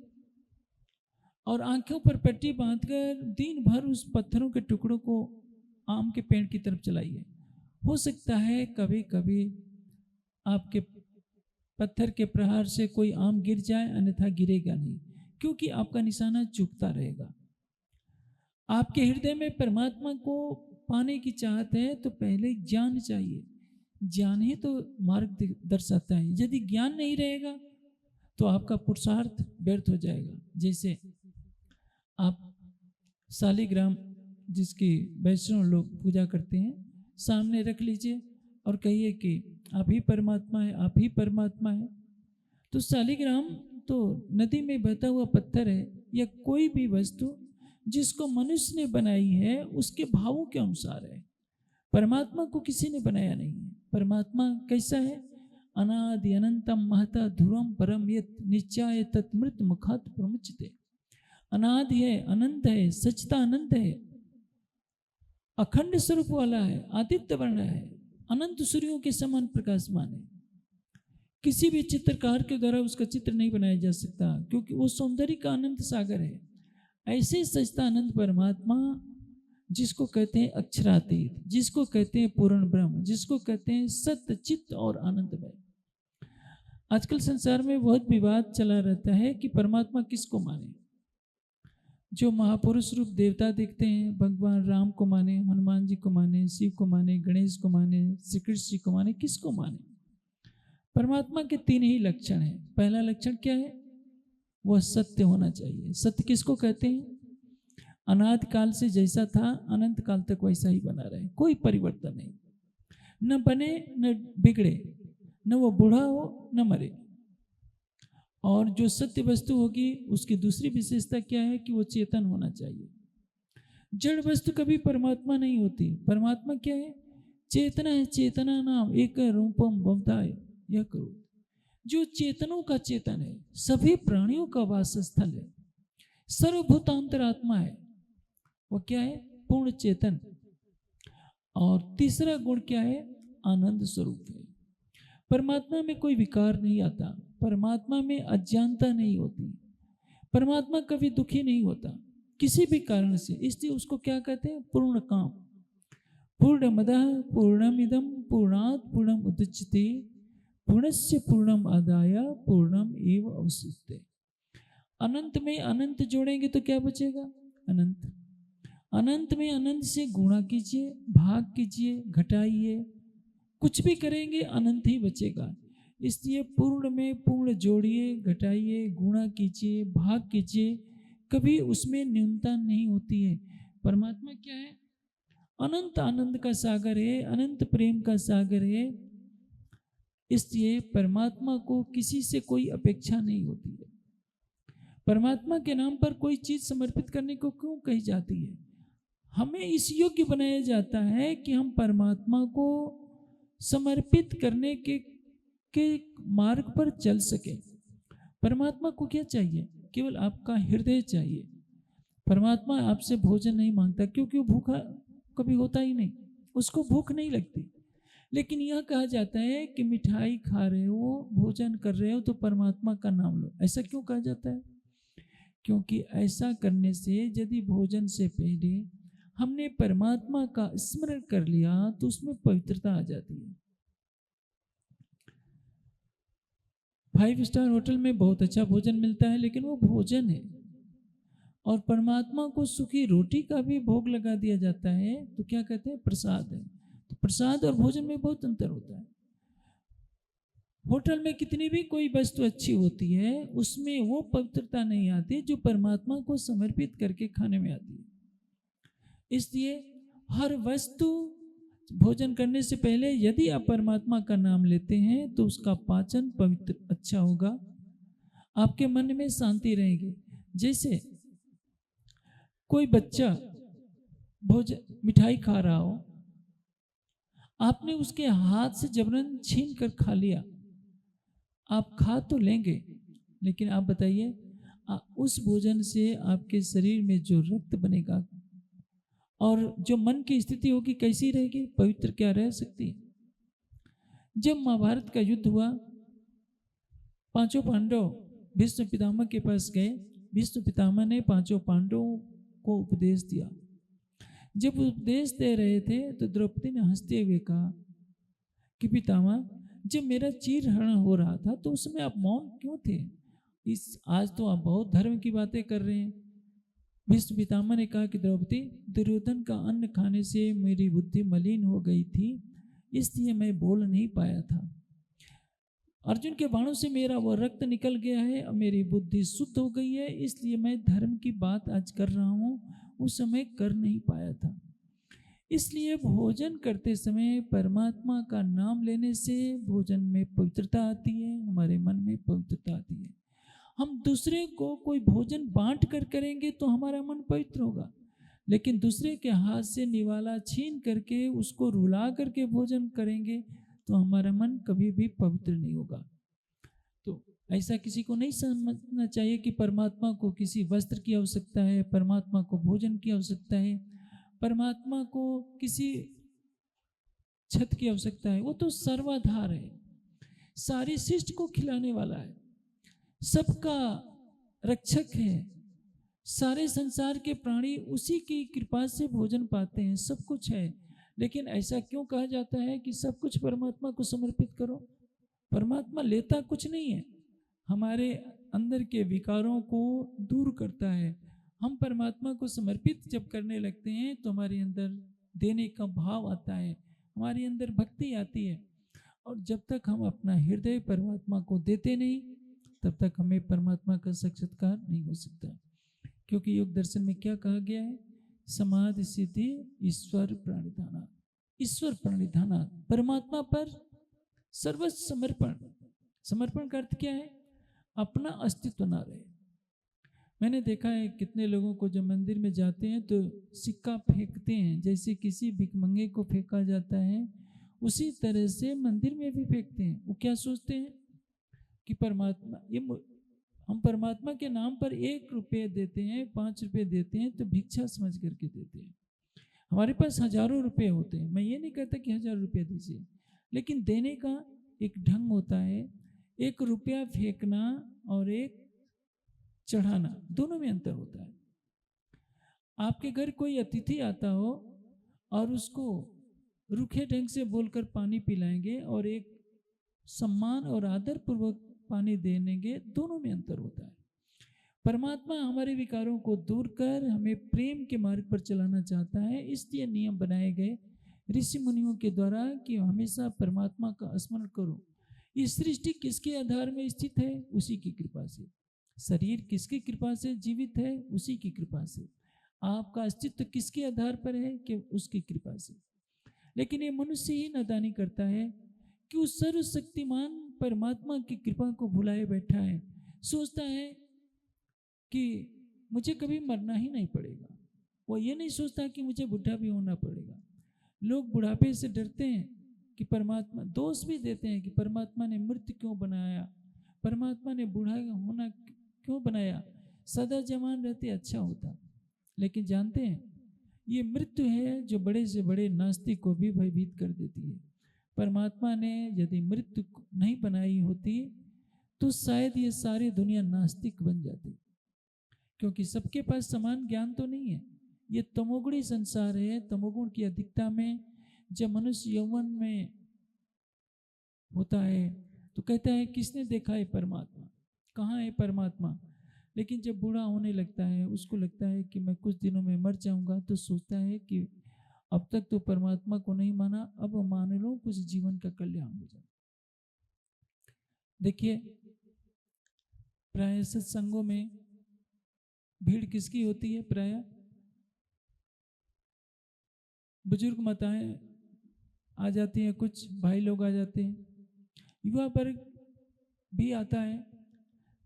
और आंखों पर पट्टी बांधकर दिन भर उस पत्थरों के टुकड़ों को आम के पेड़ की तरफ चलाइए। हो सकता है कभी कभी आपके पत्थर के प्रहार से कोई आम गिर जाए, अन्यथा गिरेगा नहीं, क्योंकि आपका निशाना चूकता रहेगा। आपके हृदय में परमात्मा को पाने की चाहत है तो पहले ज्ञान चाहिए। ज्ञान ही तो मार्ग दर्शाता है। यदि ज्ञान नहीं रहेगा तो आपका पुरुषार्थ व्यर्थ हो जाएगा। जैसे आप शालिग्राम, जिसकी वैष्णव लोग पूजा करते हैं, सामने रख लीजिए और कहिए कि आप ही परमात्मा है, आप ही परमात्मा है। तो शालिग्राम तो नदी में बहता हुआ पत्थर है, या कोई भी वस्तु जिसको मनुष्य ने बनाई है उसके भावों के अनुसार है। परमात्मा को किसी ने बनाया नहीं है। परमात्मा कैसा है? अनादि अनंतम महता ध्रुवम परम यत् निश्चय तत्मृत मुखात प्रमुच्यते। अनादि है, अनंत है, सचता अनंत है, अखंड स्वरूप वाला है, आदित्य वर्ण है, अनंत सूर्यों के समान प्रकाशमान है। किसी भी चित्रकार के द्वारा उसका चित्र नहीं बनाया जा सकता, क्योंकि वो सौंदर्य का अनंत सागर है। ऐसे सच्चिदानंद परमात्मा, जिसको कहते हैं अक्षरातीत, जिसको कहते हैं पूर्ण ब्रह्म, जिसको कहते हैं सत्य चित्त और आनंदमय। आजकल संसार में बहुत विवाद चला रहता है कि परमात्मा किसको माने। जो महापुरुष रूप देवता देखते हैं, भगवान राम को माने, हनुमान जी को माने, शिव को माने, गणेश को माने, श्री कृष्ण जी को माने, किसको माने। परमात्मा के तीन ही लक्षण हैं। पहला लक्षण क्या है? वह सत्य होना चाहिए। सत्य किसको कहते हैं? अनादि काल से जैसा था अनंत काल तक वैसा ही बना रहे, कोई परिवर्तन नहीं, न बने न बिगड़े, न वो बूढ़ा हो न मरे। और जो सत्य वस्तु होगी उसकी दूसरी विशेषता क्या है कि वो चेतन होना चाहिए। जड़ वस्तु कभी परमात्मा नहीं होती। परमात्मा क्या है? चेतना है। चेतना नाम एक रूपम भवताय यह करो। जो चेतनों का चेतन है, सभी प्राणियों का वासस्थल है, सर्वभूतांतरात्मा है, वो क्या है? पूर्ण चेतन। और तीसरा गुण क्या है? आनंद स्वरूप है। परमात्मा में कोई विकार नहीं आता, परमात्मा में अज्ञानता नहीं होती, परमात्मा कभी दुखी नहीं होता किसी भी कारण से। इसलिए उसको क्या कहते हैं? पूर्ण काम। पूर्णमदः पूर्णमिदं पूर्णात् पूर्णम् उदच्यते पूर्णस्य पूर्णम आदाय पूर्णम एव अवशिष्यते। अनंत में अनंत जोड़ेंगे तो क्या बचेगा? अनंत। अनंत में अनंत से गुणा कीजिए, भाग कीजिए, घटाइए, कुछ भी करेंगे अनंत ही बचेगा। इसलिए पूर्ण में पूर्ण जोड़िए, घटाइए, गुणा कीजिए, भाग कीजिए, कभी उसमें न्यूनता नहीं होती है। परमात्मा क्या है? अनंत आनंद का सागर है, अनंत प्रेम का सागर है। इसलिए परमात्मा को किसी से कोई अपेक्षा नहीं होती है। परमात्मा के नाम पर कोई चीज समर्पित करने को क्यों कही जाती है? हमें इस योग्य बनाया जाता है कि हम परमात्मा को समर्पित करने के मार्ग पर चल सके। परमात्मा को क्या चाहिए? केवल आपका हृदय चाहिए। परमात्मा आपसे भोजन नहीं मांगता, क्योंकि वो भूखा कभी होता ही नहीं, उसको भूख नहीं लगती। लेकिन यह कहा जाता है कि मिठाई खा रहे हो, भोजन कर रहे हो तो परमात्मा का नाम लो। ऐसा क्यों कहा जाता है? क्योंकि ऐसा करने से यदि भोजन से पहले हमने परमात्मा का स्मरण कर लिया तो उसमें पवित्रता आ जाती है। 5 स्टार होटल में बहुत अच्छा भोजन मिलता है, लेकिन वो भोजन है। और परमात्मा को सूखी रोटी का भी भोग लगा दिया जाता है तो क्या कहते हैं? प्रसाद है। तो प्रसाद और भोजन में बहुत अंतर होता है। होटल में कितनी भी कोई वस्तु अच्छी होती है, उसमें वो पवित्रता नहीं आती जो परमात्मा को समर्पित करके खाने में आती है। इसलिए हर वस्तु भोजन करने से पहले यदि आप परमात्मा का नाम लेते हैं तो उसका पाचन पवित्र अच्छा होगा, आपके मन में शांति रहेगी। जैसे कोई बच्चा भोजन मिठाई खा रहा हो, आपने उसके हाथ से जबरन छीन कर खा लिया, आप खा तो लेंगे, लेकिन आप बताइए उस भोजन से आपके शरीर में जो रक्त बनेगा और जो मन की स्थिति होगी कैसी रहेगी? पवित्र क्या रह सकती है? जब महाभारत का युद्ध हुआ, पांचों पांडव भीष्म पितामह के पास गए। भीष्म पितामह ने पांचों पांडवों को उपदेश दिया। जब उपदेश दे रहे थे तो द्रौपदी ने हंसते हुए कहा कि पितामह, जब मेरा चीरहरण हो रहा था तो उस समय आप मौन क्यों थे? आज तो आप बहुत धर्म की बातें कर रहे हैं। भीष्म पितामह ने कहा कि द्रौपदी, दुर्योधन का अन्न खाने से मेरी बुद्धि मलिन हो गई थी, इसलिए मैं बोल नहीं पाया था। अर्जुन के बाणों से मेरा वह रक्त निकल गया है और मेरी बुद्धि शुद्ध हो गई है, इसलिए मैं धर्म की बात आज कर रहा हूँ, उस समय कर नहीं पाया था। इसलिए भोजन करते समय परमात्मा का नाम लेने से भोजन में पवित्रता आती है, हमारे मन में पवित्रता आती है। हम दूसरे को कोई भोजन बांट कर करेंगे तो हमारा मन पवित्र होगा, लेकिन दूसरे के हाथ से निवाला छीन करके उसको रुला करके भोजन करेंगे तो हमारा मन कभी भी पवित्र नहीं होगा। तो ऐसा किसी को नहीं समझना चाहिए कि परमात्मा को किसी वस्त्र की आवश्यकता है, परमात्मा को भोजन की आवश्यकता है, परमात्मा को किसी छत की आवश्यकता है। वो तो सर्वाधार है। सारी सृष्टि को खिलाने वाला है, सबका रक्षक है। सारे संसार के प्राणी उसी की कृपा से भोजन पाते हैं, सब कुछ है। लेकिन ऐसा क्यों कहा जाता है कि सब कुछ परमात्मा को समर्पित करो? परमात्मा लेता कुछ नहीं है, हमारे अंदर के विकारों को दूर करता है। हम परमात्मा को समर्पित जब करने लगते हैं तो हमारे अंदर देने का भाव आता है, हमारे अंदर भक्ति आती है। और जब तक हम अपना हृदय परमात्मा को देते नहीं, तब तक हमें परमात्मा का साक्षात्कार नहीं हो सकता। क्योंकि योग दर्शन में क्या कहा गया है? समाधि सिद्धि ईश्वर प्रणिधाना। ईश्वर प्रणिधाना, परमात्मा पर सर्वस्व समर्पण। समर्पण का अर्थ क्या है? अपना अस्तित्व ना रहे। मैंने देखा है कितने लोगों को जब मंदिर में जाते हैं तो सिक्का फेंकते हैं, जैसे किसी भिखमंगे को फेंका जाता है, उसी तरह से मंदिर में भी फेंकते हैं। वो क्या सोचते हैं कि परमात्मा, हम परमात्मा के नाम पर 1 रुपये देते हैं, 5 रुपये देते हैं तो भिक्षा समझ करके देते हैं। हमारे पास हजारों रुपये होते हैं, मैं ये नहीं कहता कि 1000 रुपये दीजिए, लेकिन देने का एक ढंग होता है। 1 रुपया फेंकना और एक चढ़ाना, दोनों में अंतर होता है। आपके घर कोई अतिथि आता हो और उसको रूखे ढंग से बोलकर पानी पिलाएंगे और एक सम्मान और आदर पूर्वक पानी देंगे, दोनों में अंतर होता है। परमात्मा हमारे विकारों को दूर कर हमें प्रेम के मार्ग पर चलाना चाहता है। इसलिए नियम बनाए गए ऋषि मुनियों के द्वारा कि हमेशा परमात्मा का स्मरण करो। ये सृष्टि किसके आधार में स्थित है? उसी की कृपा से। शरीर किसकी कृपा से जीवित है? उसी की कृपा से। आपका अस्तित्व किसके आधार पर है? कि उसकी कृपा से। लेकिन ये मनुष्य ही नादानी करता है कि उस सर्वशक्तिमान परमात्मा की कृपा को भुलाए बैठा है। सोचता है कि मुझे कभी मरना ही नहीं पड़ेगा। वो ये नहीं सोचता कि मुझे बुढ़ा भी होना पड़ेगा। लोग बुढ़ापे से डरते हैं कि परमात्मा, दोष भी देते हैं कि परमात्मा ने मृत्यु क्यों बनाया, परमात्मा ने बूढ़ा होना क्यों बनाया, सदा जवान रहते अच्छा होता। लेकिन जानते हैं ये मृत्यु है जो बड़े से बड़े नास्तिक को भी भयभीत कर देती है। परमात्मा ने यदि मृत्यु नहीं बनाई होती तो शायद ये सारी दुनिया नास्तिक बन जाती, क्योंकि सबके पास समान ज्ञान तो नहीं है। ये तमोगुणी संसार है। तमोगुण की अधिकता में जब मनुष्य यौवन में होता है तो कहता है किसने देखा है परमात्मा, कहाँ है परमात्मा। लेकिन जब बूढ़ा होने लगता है, उसको लगता है कि मैं कुछ दिनों में मर जाऊंगा, तो सोचता है कि अब तक तो परमात्मा को नहीं माना, अब मान लो कुछ जीवन का कल्याण हो जाए। देखिए, प्राय सत्संगों में भीड़ किसकी होती है? प्राय बुजुर्ग माताएं आ जाती हैं, कुछ भाई लोग आ जाते हैं, युवा वर्ग भी आता है।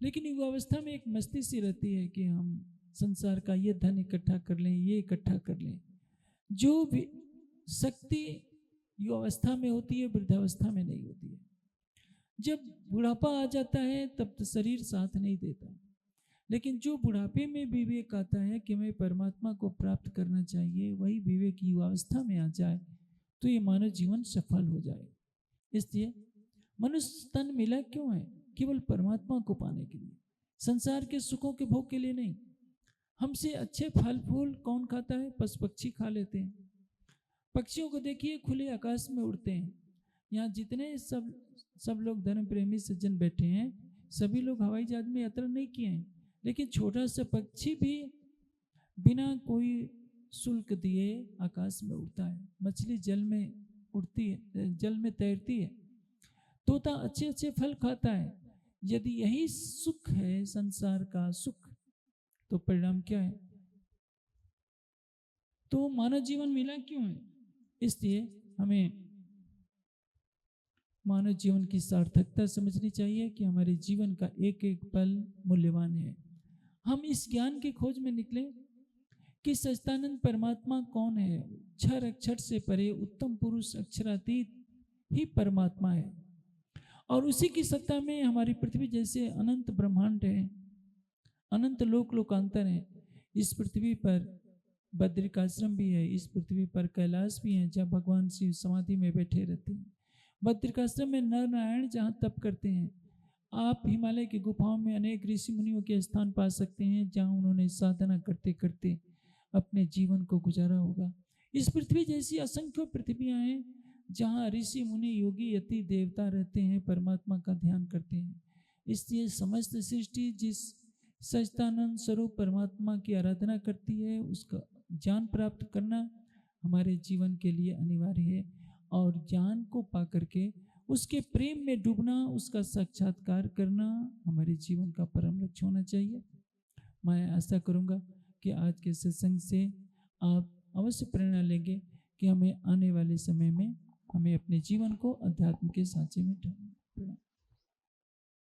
लेकिन युवावस्था में एक मस्ती सी रहती है कि हम संसार का ये धन इकट्ठा कर लें, ये इकट्ठा कर लें। जो भी शक्ति युवावस्था में होती है, वृद्धावस्था में नहीं होती है। जब बुढ़ापा आ जाता है तब तो शरीर साथ नहीं देता। लेकिन जो बुढ़ापे में विवेक आता है कि हमें परमात्मा को प्राप्त करना चाहिए, वही विवेक युवावस्था में आ जाए तो ये मानव जीवन सफल हो जाए। इसलिए मनुष्य तन मिला क्यों है? केवल परमात्मा को पाने के लिए, संसार के सुखों के भोग के लिए नहीं। हमसे अच्छे फल फूल कौन खाता है? पशु पक्षी खा लेते हैं। पक्षियों को देखिए, खुले आकाश में उड़ते हैं। यहाँ जितने सब लोग धर्म प्रेमी सज्जन बैठे हैं, सभी लोग हवाई जहाज में यात्रा नहीं किए हैं, लेकिन छोटा सा पक्षी भी बिना कोई शुल्क दिए आकाश में उड़ता है। मछली जल में उड़ती है, जल में तैरती है। तोता अच्छे अच्छे फल खाता है। यदि यही सुख है संसार का सुख, तो परिणाम क्या है? तो मानव जीवन मिला क्यों है? इसलिए हमें मानव जीवन की सार्थकता समझनी चाहिए कि हमारे जीवन का एक एक पल मूल्यवान है। हम इस ज्ञान की खोज में निकले कि सच्चिदानंद परमात्मा कौन है। क्षर अक्षर से परे उत्तम पुरुष अक्षरातीत ही परमात्मा है, और उसी की सत्ता में हमारी पृथ्वी जैसे अनंत ब्रह्मांड है, अनंत लोक लोकांतर है। इस पृथ्वी पर बद्रिकाश्रम भी है, इस पृथ्वी पर कैलाश भी है, जहाँ भगवान शिव समाधि में बैठे रहते हैं। बद्रिकाश्रम में नर नारायण जहाँ तप करते हैं, आप हिमालय की गुफाओं में अनेक ऋषि मुनियों के स्थान पा सकते हैं जहाँ उन्होंने साधना करते करते अपने जीवन को गुजारा होगा। इस पृथ्वी जैसी असंख्य पृथ्वियाँ हैं जहाँ ऋषि मुनि योगी यति देवता रहते हैं, परमात्मा का ध्यान करते हैं। इसलिए समस्त सृष्टि जिस सच्चिदानंद स्वरूप परमात्मा की आराधना करती है, उसका ज्ञान प्राप्त करना हमारे जीवन के लिए अनिवार्य है। और ज्ञान को पा करके उसके प्रेम में डूबना, उसका साक्षात्कार करना हमारे जीवन का परम लक्ष्य होना चाहिए। मैं आशा करूँगा कि आज के सत्संग से आप अवश्य प्रेरणा लेंगे कि हमें आने वाले समय में हमें अपने जीवन को अध्यात्म के सांचे में ढालना।